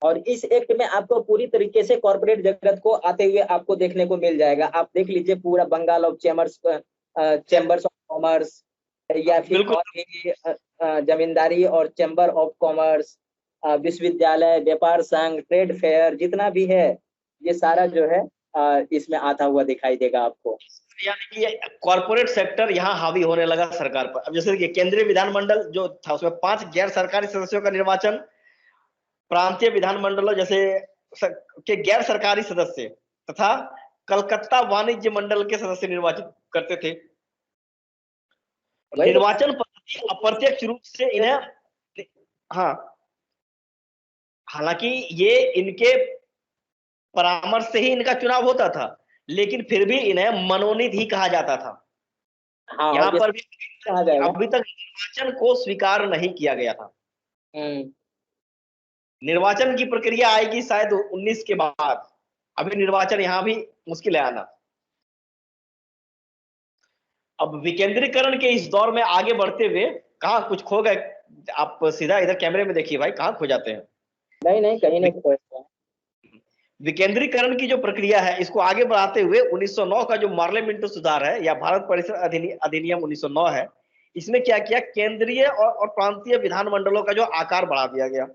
और इस एक्ट में आपको पूरी तरीके से कॉर्पोरेट जगत को आते हुए आपको देखने को मिल जाएगा। आप देख लीजिए पूरा Bengal of chambers of commerce, या फिर बिल्कुल। और भी जमींदारी और चैम्बर ऑफ कॉमर्स, विश्वविद्यालय, व्यापार संघ, ट्रेड फेयर, जितना भी है ये सारा जो है इसमें आता हुआ दिखाई देगा आपको। यानी कि कॉर्पोरेट सेक्टर यहाँ हावी होने लगा सरकार पर। अब जैसे कि केंद्रीय विधानमंडल जो था उसमें 5 गैर सरकारी सदस्यों का निर्वाचन प्रांतीय विधानमंडलों जैसे के गैर सरकारी सदस्य तथा कलकत्ता वाणिज्य मंडल के सदस्य निर्वाचित करते थे। वही तो निर्वाचन पद्धति अप्रत्यक्ष रूप से इन्हें, हाँ, हालांकि ये इनके परामर्श से ही इनका चुनाव होता था, लेकिन फिर भी इन्हें मनोनीत ही कहा जाता था। हाँ, यहाँ पर भी कहा जाएगा। अभी तक निर्वाचन को स्वीकार नहीं किया गया था। निर्वाचन की प्रक्रिया आएगी शायद 19 के बाद, अभी निर्वाचन यहाँ भी मुश्किल है आना। अब विकेंद्रीकरण के इस दौर में आगे बढ़ते हुए कहाँ कुछ खो गए। आप सीधा इधर कैमरे में देखिए भाई, कहाँ खो जाते हैं। नहीं नहीं, कहीं नहीं खोया। विकेंद्रीकरण की जो प्रक्रिया है इसको आगे बढ़ाते हुए 1909 का जो पार्लियामेंट सुधार है या भारत परिषद अधिनियम 1909 है, इसमें क्या किया, केंद्रीय और प्रांतीय विधानमंडलों का जो आकार बढ़ा दिया गया।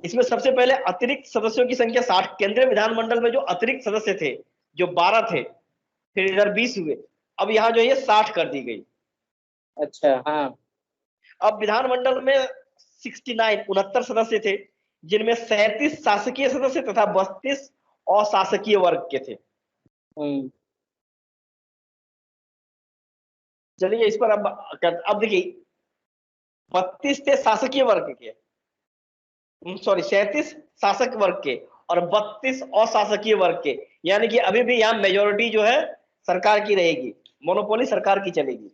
इसमें सबसे पहले अतिरिक्त सदस्यों की संख्या 60, केंद्रीय विधानमंडल में जो अतिरिक्त सदस्य थे जो 12 थे, फिर इधर 20 हुए, अब यहाँ जो ये 60 कर दी गई। अच्छा, हाँ। अब विधानमंडल में 69 सदस्य थे, जिनमें 37 शासकीय सदस्य तथा 32 अशासकीय वर्ग के थे। चलिए इस पर अब देखिए, 32 थे शासकीय वर्ग के, सॉरी 37 शासक वर्ग के और 32 अशासकीय वर्ग के, यानी कि अभी भी यहाँ मेजोरिटी जो है सरकार की रहेगी, मोनोपोली सरकार की चलेगी।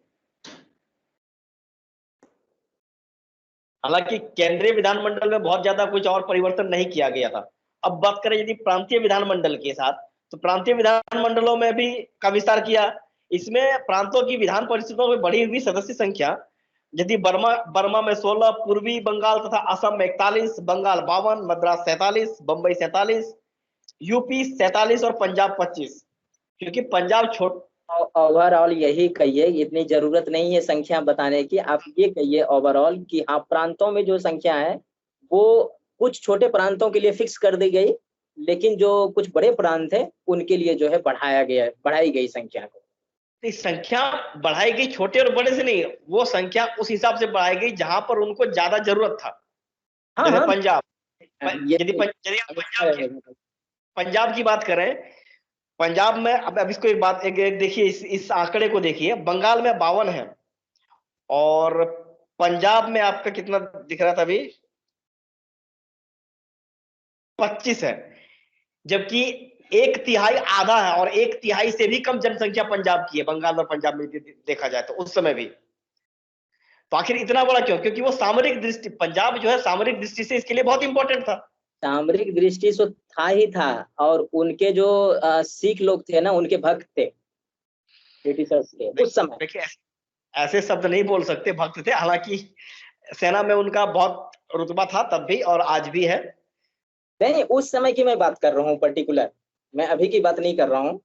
हालांकि केंद्रीय विधानमंडल में बहुत ज्यादा कुछ और परिवर्तन नहीं किया गया था। अब बात करें यदि प्रांतीय विधानमंडल के साथ, तो प्रांतीय विधानमंडलों में भी का विस्तार किया। इसमें प्रांतों की विधान परिषदों में बढ़ी हुई सदस्य संख्या, यदि बर्मा में 16, पूर्वी बंगाल तथा असम में 41, बंगाल 52, मद्रास 47, बंबई 47, यूपी 47 और पंजाब 25, क्योंकि पंजाब छोट ओवरऑल यही कहिए, इतनी जरूरत नहीं है संख्या बताने की, आप ये कहिए ओवरऑल कि हाँ प्रांतों में जो संख्या है वो कुछ छोटे प्रांतों के लिए फिक्स कर दी गई, लेकिन जो कुछ बड़े प्रांत है उनके लिए जो है बढ़ाई गई संख्या को। संख्या बढ़ाई गई, छोटे और बड़े से नहीं, वो संख्या उस हिसाब से बढ़ाई गई जहां पर उनको ज्यादा जरूरत था। हाँ, जैसे हाँ, पंजाब, यदि पंजाब की बात करें, पंजाब में अब इसको एक बात एक देखिए, इस आंकड़े को देखिए, बंगाल में 52 है और पंजाब में आपका कितना दिख रहा था अभी, 25 है, जबकि 1/3 आधा है और 1/3 से भी कम जनसंख्या पंजाब की है, बंगाल और पंजाब में देखा जाए तो उस समय भी। तो आखिर इतना बड़ा क्यों? क्योंकि वो सामरिक दृष्टि, पंजाब जो है सामरिक दृष्टि से इसके लिए बहुत इंपॉर्टेंट था। सामरिक दृष्टि से था ही था, और उनके जो सिख लोग थे ना, उनके भक्त थे ब्रिटिशर्स के उस समय। देखिए ऐसे शब्द नहीं बोल सकते, भक्त थे, हालांकि सेना में उनका बहुत रुतबा था तब भी और आज भी है। नहीं, उस समय की मैं बात कर रहा हूँ पर्टिकुलर, मैं अभी की बात नहीं कर रहा हूँ।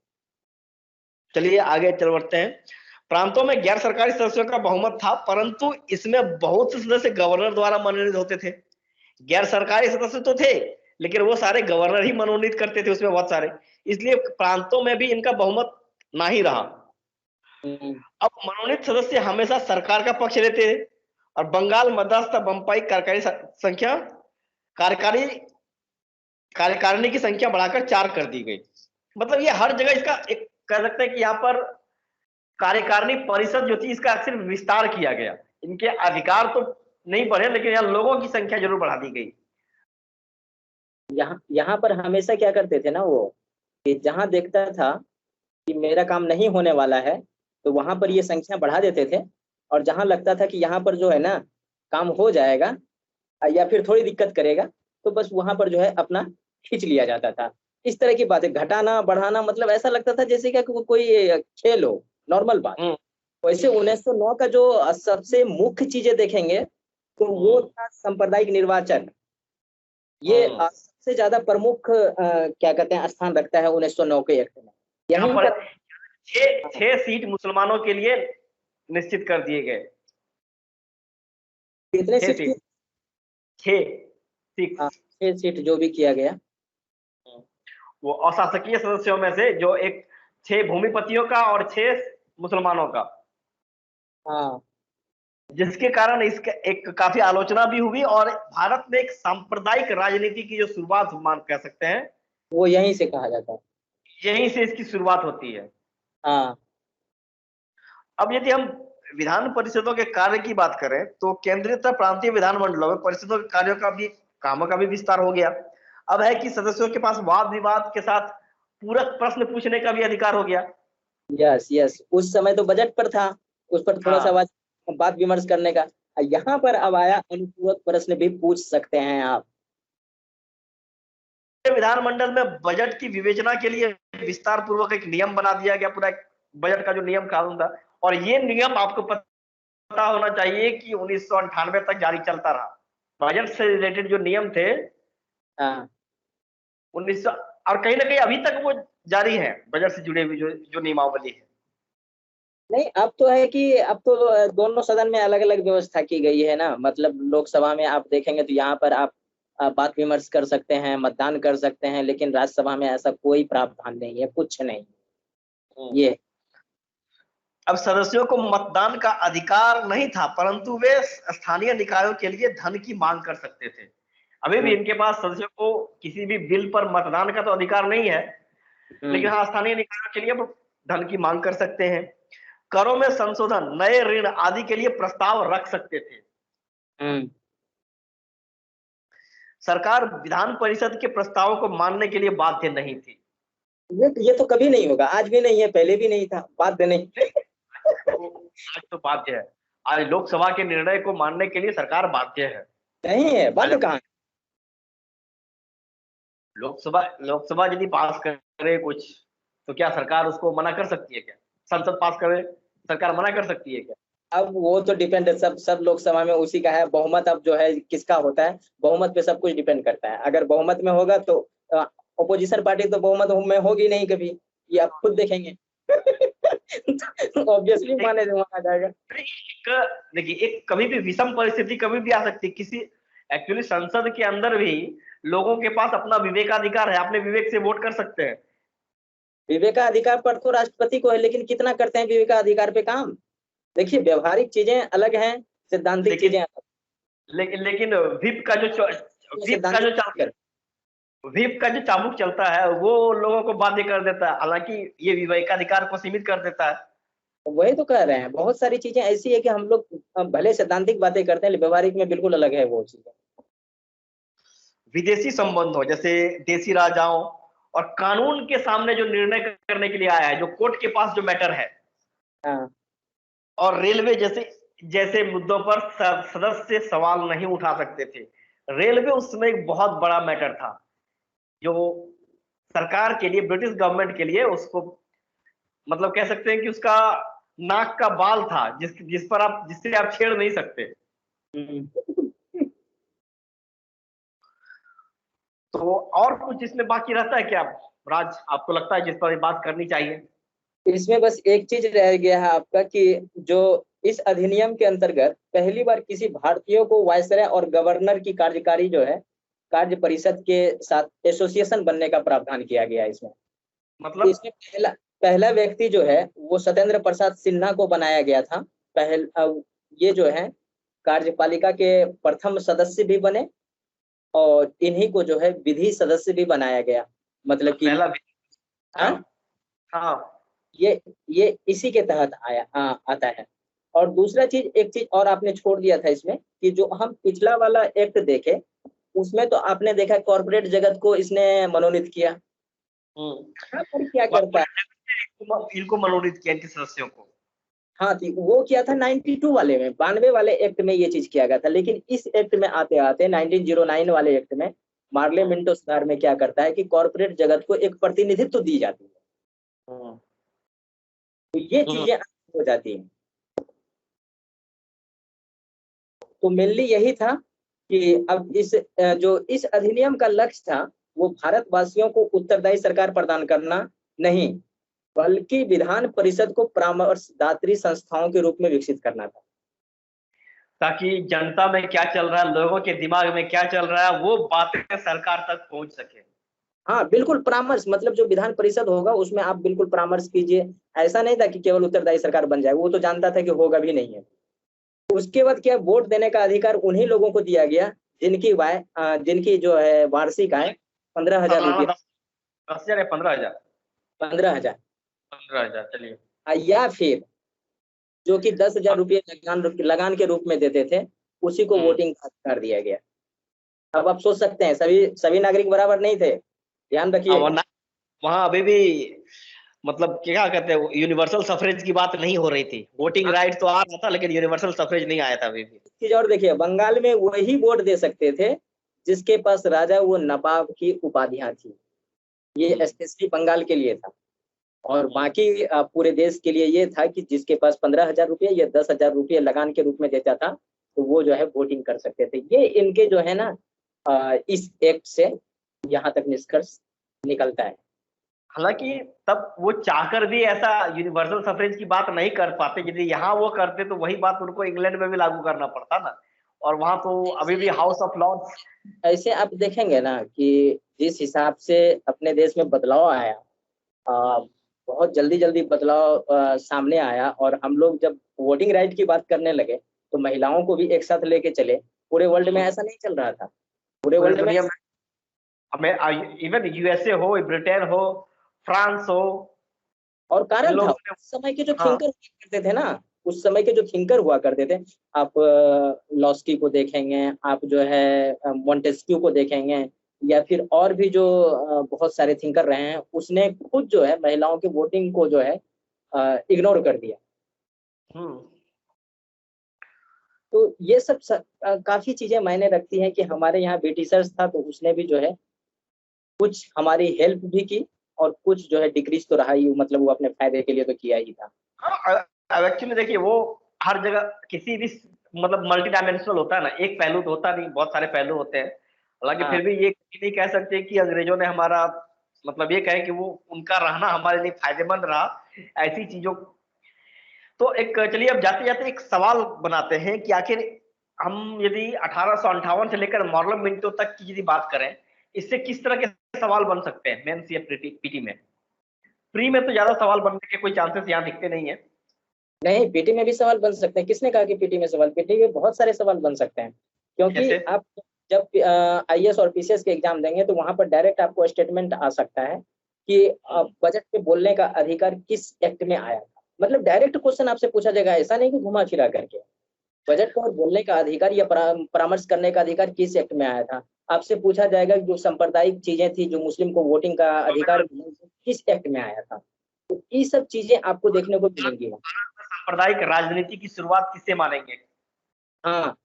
चलिए आगे चल बढ़ते हैं। प्रांतों में गैर सरकारी सदस्यों का बहुमत था, परंतु इसमें बहुत से सदस्य गवर्नर द्वारा मनोनीत होते थे। गैर सरकारी सदस्य तो थे, लेकिन वो सारे गवर्नर ही मनोनीत करते थे उसमें बहुत सारे, इसलिए प्रांतों में भी इनका बहुमत ना ही रहा। अब मनोनीत सदस्य हमेशा सरकार का पक्ष लेते थे और बंगाल, मद्रास तथा बंबई कार्यकारिणी की संख्या बढ़ाकर 4 कर दी गई। मतलब ये हर जगह इसका एक कह सकते हैं कि यहाँ पर कार्यकारिणी परिषद जो थी इसका सिर्फ विस्तार किया गया, इनके अधिकार तो नहीं बढ़े, लेकिन यहाँ लोगों की संख्या जरूर बढ़ा दी गई। यहाँ पर हमेशा क्या करते थे ना वो, कि जहां देखता था कि मेरा काम नहीं होने वाला है तो वहां पर ये संख्या बढ़ा देते थे, और जहां लगता था कि यहाँ पर जो है ना काम हो जाएगा या फिर थोड़ी दिक्कत करेगा, तो बस वहां पर जो है अपना खींच लिया जाता था। इस तरह की बातें घटाना बढ़ाना, मतलब ऐसा लगता था जैसे क्या कोई खेल हो, नॉर्मल बात। वैसे 1909 का जो सबसे मुख्य चीजें देखेंगे तो वो था सांप्रदायिक निर्वाचन। ये सबसे ज्यादा प्रमुख क्या कहते हैं स्थान रखता है 1909 के एक्ट में। यहाँ पर 6 सीट मुसलमानों के लिए निश्चित कर दिए गए। कितने सीट? 6 सीट जो भी किया गया, वो अशासकीय सदस्यों में से जो 6 भूमिपतियों का और 6 मुसलमानों का। हाँ, जिसके कारण इसका एक काफी आलोचना भी हुई और भारत में एक सांप्रदायिक राजनीति की जो शुरुआत मान कह सकते हैं, वो यहीं से कहा जाता है, यहीं से इसकी शुरुआत होती है। हाँ। अब यदि हम विधान परिषदों के कार्य की बात करें तो केंद्रीय तथा प्रांतीय विधानमंडलों में परिषदों के कार्यों का भी कामों का भी विस्तार हो गया। अब है कि सदस्यों के पास वाद विवाद के साथ पूरक प्रश्न पूछने का भी अधिकार हो गया। यस यस, उस समय तो बजट पर था, उस पर थोड़ा सा बात विमर्श करने का। यहाँ पर अब आया अनुपूरक प्रश्न भी पूछ सकते हैं आप। विधानमंडल में बजट की विवेचना के लिए विस्तार पूर्वक एक नियम बना दिया गया, पूरा बजट का जो नियम कानून था, और ये नियम आपको पता होना चाहिए कि 1998 तक जारी चलता रहा। बजट से रिलेटेड जो नियम थे, हाँ, 1900 और कहीं ना कहीं अभी तक वो जारी है, बजट से जुड़े हुए जो नियमावली है। नहीं, अब तो है कि अब तो दोनों सदन में अलग अलग व्यवस्था की गई है ना। मतलब लोकसभा में आप देखेंगे तो यहाँ पर आप बात विमर्श कर सकते हैं, मतदान कर सकते हैं, लेकिन राज्यसभा में ऐसा कोई प्रावधान नहीं है, कुछ नहीं। ये अब सदस्यों को मतदान का अधिकार नहीं था, परंतु वे स्थानीय निकायों के लिए धन की मांग कर सकते थे। अभी भी इनके पास सदस्यों को किसी भी बिल पर मतदान का तो अधिकार नहीं है, लेकिन हाँ, स्थानीय निकायों के लिए वो धन की मांग कर सकते हैं। करों में संशोधन, नए ऋण आदि के लिए प्रस्ताव रख सकते थे। सरकार विधान परिषद के प्रस्तावों को मानने के लिए बाध्य नहीं थी। ये तो कभी नहीं होगा, आज भी नहीं है, पहले भी नहीं था, बाध्य नहीं। आज तो बाध्य है। आज लोकसभा के निर्णय को मानने के लिए सरकार बाध्य है। नहीं है, बाध्य कहाँ? लोकसभा यदि पास करे कुछ, तो क्या सरकार उसको मना कर सकती है क्या? संसद पास करे, सरकार मना कर सकती है क्या? अब वो तो डिपेंड है, सब लोकसभा में उसी का है बहुमत। अब जो है किसका होता है, बहुमत पे सब कुछ डिपेंड करता है। अगर बहुमत में होगा तो अपोजिशन पार्टी तो बहुमत में होगी नहीं कभी, ये आप खुद देखेंगे। ऑब्वियसली माना जाएगा। देखिए, एक कभी भी विषम परिस्थिति कभी भी आ सकती है किसी। एक्चुअली संसद के अंदर भी लोगों के पास अपना विवेकाधिकार है, अपने विवेक से वोट कर सकते हैं। विवेकाधिकार पर तो राष्ट्रपति को है, लेकिन कितना करते हैं विवेकाधिकार पे काम? देखिए, व्यवहारिक चीजें अलग हैं, सिद्धांतिक चीजें अलग। लेकिन व्हिप का जो चाबुक चलता है वो लोगों को बाध्य कर देता है, हालांकि ये विवेकाधिकार को सीमित कर देता है। वही तो कह रहे हैं, बहुत सारी चीजें ऐसी है कि हम लोग भले सैद्धांतिक बातें करते हैं, व्यवहारिक में बिल्कुल अलग है वो चीजें। विदेशी संबंध हो, जैसे देशी राजाओं और कानून के सामने जो निर्णय करने के लिए आया है, जो कोर्ट के पास जो मैटर है, और रेलवे जैसे मुद्दों पर सदस्य सवाल नहीं उठा सकते थे। रेलवे उसमें एक बहुत बड़ा मैटर था, जो सरकार के लिए, ब्रिटिश गवर्नमेंट के लिए, उसको मतलब कह सकते हैं कि उसका नाक का बाल था, जिससे आप छेड़ नहीं सकते। तो और कुछ इसमें बाकी रहता है क्या राज, आपको लगता है जिस पर बात करनी चाहिए? इसमें बस एक चीज रह गया है आपका, कि जो इस अधिनियम के अंतर्गत पहली बार किसी भारतीय को वायसराय और गवर्नर की कार्यकारी जो है कार्य परिषद के साथ एसोसिएशन बनने का प्रावधान किया गया है इसमें। मतलब इसमें पहला व्यक्ति जो है वो सत्येंद्र प्रसाद सिन्हा को बनाया गया था। ये जो है कार्यपालिका के प्रथम सदस्य भी बने, और इन्हीं को जो है विधि सदस्य भी बनाया गया। मतलब कि ये इसी के तहत आता है। और दूसरा चीज, एक चीज और आपने छोड़ दिया था इसमें, कि जो हम पिछला वाला एक्ट देखे उसमें तो आपने देखा कॉर्पोरेट जगत को इसने मनोनीत किया। क्या करता है, इनको मनोनीत किया, इनके सदस्यों को। हाँ, वो किया था 92 वाले में, 92 वाले एक्ट में ये चीज किया गया था। लेकिन इस एक्ट में आते आते 1909 वाले एक्ट में पार्लियामेंटो सुधार में क्या करता है कि कॉर्पोरेट जगत को एक प्रतिनिधित्व दी जाती है। तो ये चीजें हो जाती हैं। तो मेनली यही था कि अब इस अधिनियम का लक्ष्य था वो भारतवासियों को उत्तरदायी सरकार प्रदान करना नहीं, बल्कि विधान परिषद को परामर्शदात्री संस्थाओं के रूप में विकसित करना था, ताकि जनता में क्या चल रहा है, लोगों के दिमाग में क्या चल रहा है, वो बातें सरकार तक पहुंच सके। हाँ बिल्कुल, परामर्श, मतलब जो विधान परिषद होगा उसमें आप बिल्कुल परामर्श कीजिए। ऐसा नहीं था कि केवल उत्तरदायी सरकार बन जाए, वो तो जानता था कि होगा भी नहीं है। उसके बाद क्या, वोट देने का अधिकार उन्हीं लोगों को दिया गया जिनकी जो है वार्षिक आय 15,000 रुपये, 10,000 या 15,000, 15,000 चलिए, या फिर जो कि 10,000 रुपये लगान के रूप में देते थे, उसी को वोटिंग का अधिकार दिया गया। अब आप सोच सकते हैं सभी नागरिक बराबर नहीं थे, ध्यान रखिए। वहां अभी भी मतलब क्या कहते हैं, यूनिवर्सल सफरेज की बात नहीं हो रही थी। वोटिंग राइट तो आ रहा था, लेकिन यूनिवर्सल सफरेज नहीं आया था अभी भी। चीज और देखिए, बंगाल में वही वोट दे सकते थे जिसके पास राजा वो नवाब की उपाधियां थी। ये स्पेशली बंगाल के लिए था। और बाकी पूरे देश के लिए ये था कि जिसके पास 15,000 रुपये या 10,000 रुपये लगान के रूप में देता था, तो वो जो है वोटिंग कर सकते थे। ये इनके जो है ना इस एक्ट से यहाँ तक निष्कर्ष निकलता है। हालांकि तब वो चाहकर भी ऐसा यूनिवर्सल सफरेज की बात नहीं कर पाते, यदि यहाँ वो करते तो वही बात उनको इंग्लैंड में भी लागू करना पड़ता ना, और वहां तो अभी भी हाउस ऑफ लॉर्ड्स। ऐसे आप देखेंगे ना कि जिस हिसाब से अपने देश में बदलाव आया, आ, बहुत जल्दी जल्दी बदलाव सामने आया, और हम लोग जब वोटिंग राइट की बात करने लगे तो महिलाओं को भी एक साथ लेके चले। पूरे वर्ल्ड में ऐसा नहीं चल रहा था। पूरे पूरे वर्ल्ड में। दुनिया में, हमें इवन यूएसए हो, ब्रिटेन हो, फ्रांस हो, और इन कारण था, लोगों ने। उस समय के जो हाँ। थिंकर हुआ करते थे ना, उस समय के जो थिंकर हुआ करते थे, आप लॉस्की को देखेंगे, आप जो है मोंटेस्क्यू को देखेंगे, या फिर और भी जो बहुत सारे थिंकर रहे हैं, उसने खुद जो है महिलाओं के वोटिंग को जो है इग्नोर कर दिया। हम्म। तो ये सब काफी चीजें मायने रखती हैं कि हमारे यहाँ ब्रिटिशर्स था तो उसने भी जो है कुछ हमारी हेल्प भी की, और कुछ जो है डिक्रीज तो रहा ही, मतलब वो अपने फायदे के लिए तो किया ही था। हाँ, अब एक्चुअली देखिए, वो हर जगह किसी भी मतलब मल्टी डायमेंशनल होता है ना, एक पहलू तो होता नहीं, बहुत सारे पहलू होते हैं। हालांकि हाँ फिर भी ये नहीं कह सकते कि अंग्रेजों ने हमारा, मतलब ये कहें कि वो उनका रहना हमारे लिए फायदेमंद रहा, ऐसी चीजों। तो एक चलिए अब जाते जाते एक सवाल बनाते हैं कि आखिर हम यदि 1858 से लेकर मॉर्लम मिंटो तक की यदि बात करें, इससे किस तरह के सवाल बन सकते हैं मेंस या पीटी में। प्री में तो ज्यादा सवाल बनने के कोई चांसेस यहाँ दिखते नहीं है। नहीं, पीटी में भी सवाल बन सकते हैं। किसने कहा कि पीटी में सवाल? पीटी में बहुत सारे सवाल बन सकते हैं, क्योंकि जैसे आप जब आईएएस और पीसीएस के एग्जाम देंगे तो वहां पर डायरेक्ट आपको स्टेटमेंट आ सकता है कि बजट में बोलने का अधिकार किस एक्ट में आया था। मतलब डायरेक्ट क्वेश्चन आपसे पूछा जाएगा, ऐसा नहीं कि घुमा फिरा करके। बजट पर बोलने का अधिकार या परामर्श करने का अधिकार किस एक्ट में आया था। आपसे पूछा जाएगा कि जो सांप्रदायिक चीजें थी, जो मुस्लिम को वोटिंग का अधिकार किस एक्ट में आया था। तो ये सब चीजें आपको देखने को मिलेंगी। सांप्रदायिक राजनीति की शुरुआत किससे मानेंगे। हाँ,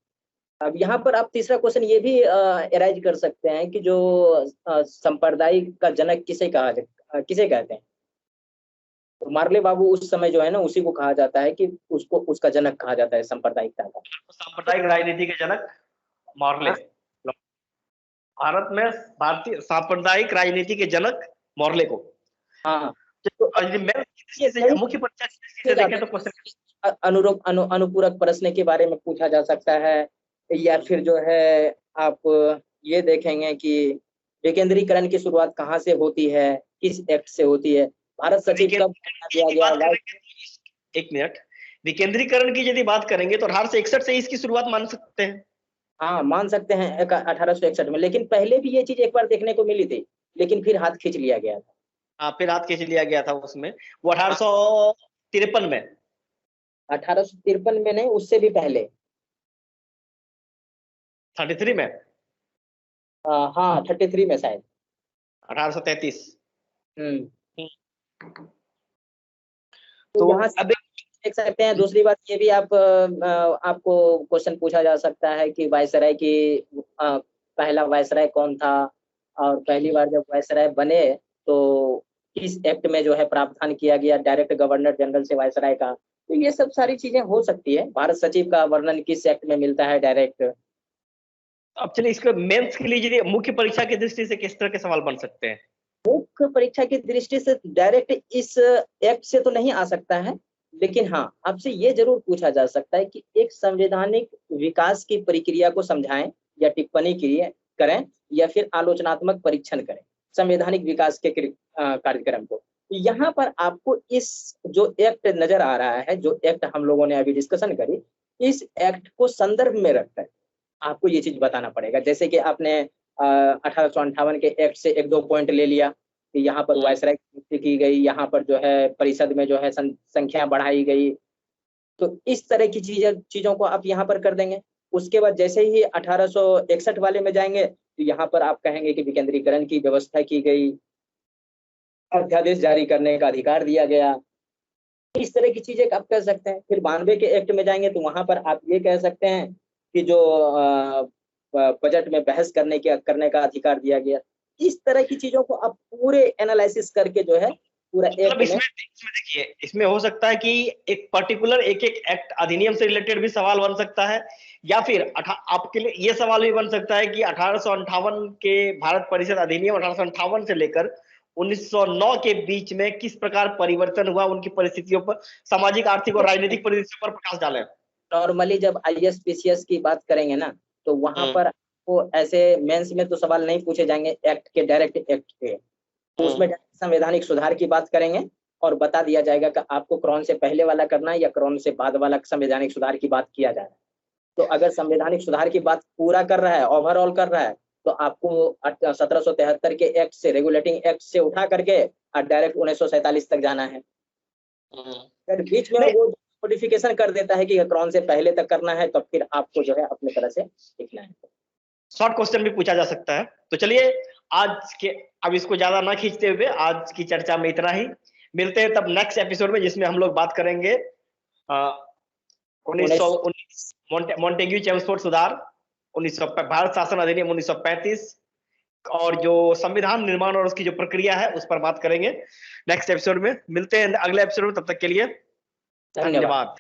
अब यहाँ पर आप तीसरा क्वेश्चन ये भी एराइज कर सकते हैं कि जो सांप्रदायिक का जनक किसे कहते हैं। तो मार्ले बाबू उस समय जो है ना, उसी को कहा जाता है कि उसको उसका जनक कहा जाता है सांप्रदायिकता का। तो सांप्रदायिक राजनीति के जनक मॉर्ले, हाँ भारत में भारतीय सांप्रदायिक राजनीति के जनक मॉर्ले को। हाँ। तो तो यदि मैं ये से कई मुख्य परीक्षा की दृष्टि से देखें तो क्वेश्चन अनुरूप अनुपूरक प्रश्न के बारे में पूछा जा सकता है, या फिर जो है आप ये देखेंगे कि विकेंद्रीकरण की शुरुआत कहाँ से होती है, किस एक्ट से होती है, भारत सचिव कब बना दिया की गया, बात करेंगे तो एक मिनट, विकेंद्रीकरण की यदि बात करेंगे तो 1861 से इसकी शुरुआत मान सकते हैं। हाँ मान सकते हैं 1861 में। लेकिन पहले भी ये चीज एक बार देखने को मिली थी, लेकिन फिर हाथ खींच लिया गया था। हाँ, फिर हाथ खींच लिया गया था उसमें, वो हाँ, 1853 में। 1853 में नहीं, उससे भी पहले। 33 में। हाँ 33 में शायद। 1833। हम्म। तो तो यहाँ से अब देख सकते हैं। दूसरी बात ये भी आपको क्वेश्चन पूछा जा सकता है कि वायसराय की पहला वायसराय कौन था, और पहली बार जब वायसराय बने तो किस एक्ट में जो है प्रावधान किया गया डायरेक्ट गवर्नर जनरल से वायसराय का। तो ये सब सारी चीजें हो सकती है। भारत सचिव का वर्णन किस एक्ट में मिलता है डायरेक्ट। अब चलिए इसको मेंस के लिए यदि मुख्य परीक्षा की दृष्टि से किस तरह के सवाल बन सकते हैं। मुख्य परीक्षा की दृष्टि से डायरेक्ट इस एक्ट से तो नहीं आ सकता है, लेकिन हाँ आपसे ये जरूर पूछा जा सकता है कि एक संवैधानिक विकास की प्रक्रिया को समझाएं, या टिप्पणी करें, या फिर आलोचनात्मक परीक्षण करें संवैधानिक विकास के कार्यक्रम को। तो यहाँ पर आपको इस जो एक्ट नजर आ रहा है, जो एक्ट हम लोगों ने अभी डिस्कशन करी, इस एक्ट को संदर्भ में रखकर आपको ये चीज बताना पड़ेगा। जैसे कि आपने 1858 के एक्ट से एक दो पॉइंट ले लिया कि यहाँ पर वायसराय की नियुक्ति की गई, यहाँ पर जो है परिषद में जो है संख्या बढ़ाई गई। तो इस तरह की चीजों को आप यहाँ पर कर देंगे। उसके बाद जैसे ही 1861 वाले में जाएंगे तो यहाँ पर आप कहेंगे कि विकेंद्रीकरण की व्यवस्था की गई, अध्यादेश जारी करने का अधिकार दिया गया। इस तरह की चीजें आप कह सकते हैं। फिर 92 के एक्ट में जाएंगे तो वहां पर आप ये कह सकते हैं कि जो बजट में बहस करने का अधिकार दिया गया। इस तरह की चीजों को आप पूरे एनालिसिस करके जो है पूरा मतलब एक्ट में। इसमें देखिए, इसमें हो सकता है कि एक पर्टिकुलर एक एक एक्ट अधिनियम से रिलेटेड भी सवाल बन सकता है, या फिर आपके लिए ये सवाल भी बन सकता है कि 1858 के भारत परिषद अधिनियम 1858 से लेकर 1909 के बीच में किस प्रकार परिवर्तन हुआ, उनकी परिस्थितियों पर, सामाजिक, आर्थिक और राजनीतिक परिस्थितियों पर प्रकाश डालें। नॉर्मली जब ISPCS की बात करेंगे ना, तो वहां पर आपको ऐसे मेंस में तो सवाल नहीं पूछे जाएंगे एक्ट के, डायरेक्ट एक्ट के, तो उसमें संवैधानिक सुधार की बात करेंगे और बता दिया जाएगा कि आपको क्रॉन से पहले वाला करना है या क्रॉन से बाद वाला संवैधानिक सुधार की बात किया जाए। तो अगर संवैधानिक सुधार की बात पूरा कर रहा है, ओवरऑल कर रहा है, तो आपको 1773 के एक्ट से, रेगुलेटिंग एक्ट से उठा करके डायरेक्ट 1947 तक जाना है। अगर बीच में वो मॉडिफिकेशन कर देता है कि क्रॉन से पहले तक करना है, तो फिर आपको जो है अपने तरह से लिखना है। शॉर्ट क्वेश्चन भी पूछा जा सकता है। तो चलिए आज के, अब इसको ज्यादा ना खींचते हुए आज की चर्चा में इतना ही। मिलते हैं तब नेक्स्ट एपिसोड में, जिसमें हम लोग बात करेंगे 1919 मॉन्टेग्यू चेम्सफोर्ड सुधार, 1900 भारत शासन अधिनियम 1935, और जो संविधान निर्माण और उसकी जो प्रक्रिया है उस पर बात करेंगे नेक्स्ट एपिसोड में। मिलते हैं अगले एपिसोड में, तब तक के लिए धन्यवाद।